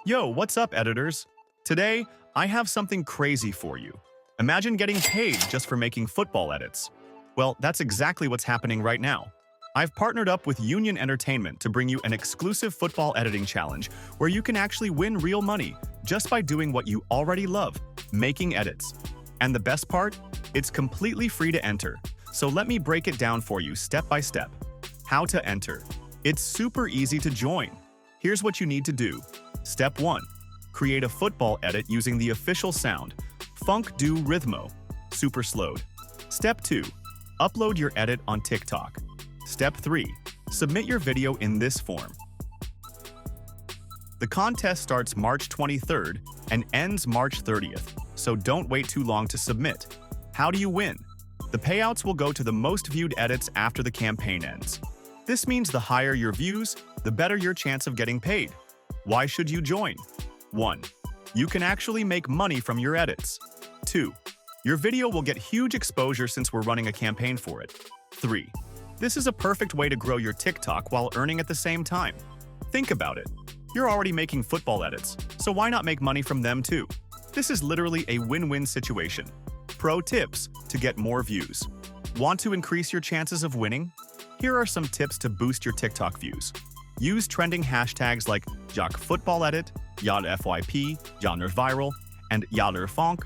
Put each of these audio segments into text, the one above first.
Yo, what's up, editors? Today, I have something crazy for you. Imagine getting paid just for making football edits. Well, that's exactly what's happening right now. I've partnered up with Union Entertainment to bring you an exclusive football editing challenge where you can actually win real money just by doing what you already love, making edits. And the best part? It's completely free to enter. So let me break it down for you step by step. How to enter. It's super easy to join. Here's what you need to do. Step 1. Create a football edit using the official sound, phonk do rhythmo, super slowed. Step 2. Upload your edit on TikTok. Step 3. Submit your video in this form. The contest starts March 23rd and ends March 30th, so don't wait too long to submit. How do you win? The payouts will go to the most viewed edits after the campaign ends. This means the higher your views, the better your chance of getting paid. Why should you join? 1. You can actually make money from your edits. 2. Your video will get huge exposure since we're running a campaign for it. 3. This is a perfect way to grow your TikTok while earning at the same time. Think about it. You're already making football edits, so why not make money from them too? This is literally a win-win situation. Pro tips to get more views. Want to increase your chances of winning? Here are some tips to boost your TikTok views. Use trending hashtags like #JockFootballEdit, #YaDFYP, #JaNerViral, and #YaLerFonk.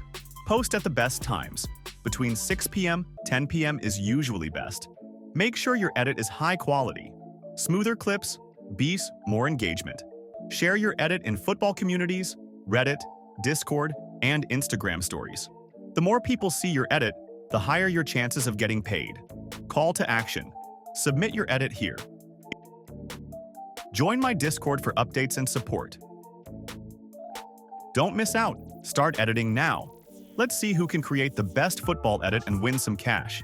Post at the best times. Between 6 p.m. 10 p.m. is usually best. Make sure your edit is high quality. Smoother clips, beats more engagement. Share your edit in football communities, Reddit, Discord, and Instagram stories. The more people see your edit, the higher your chances of getting paid. Call to action. Submit your edit here. Join my Discord for updates and support. Don't miss out. Start editing now. Let's see who can create the best football edit and win some cash.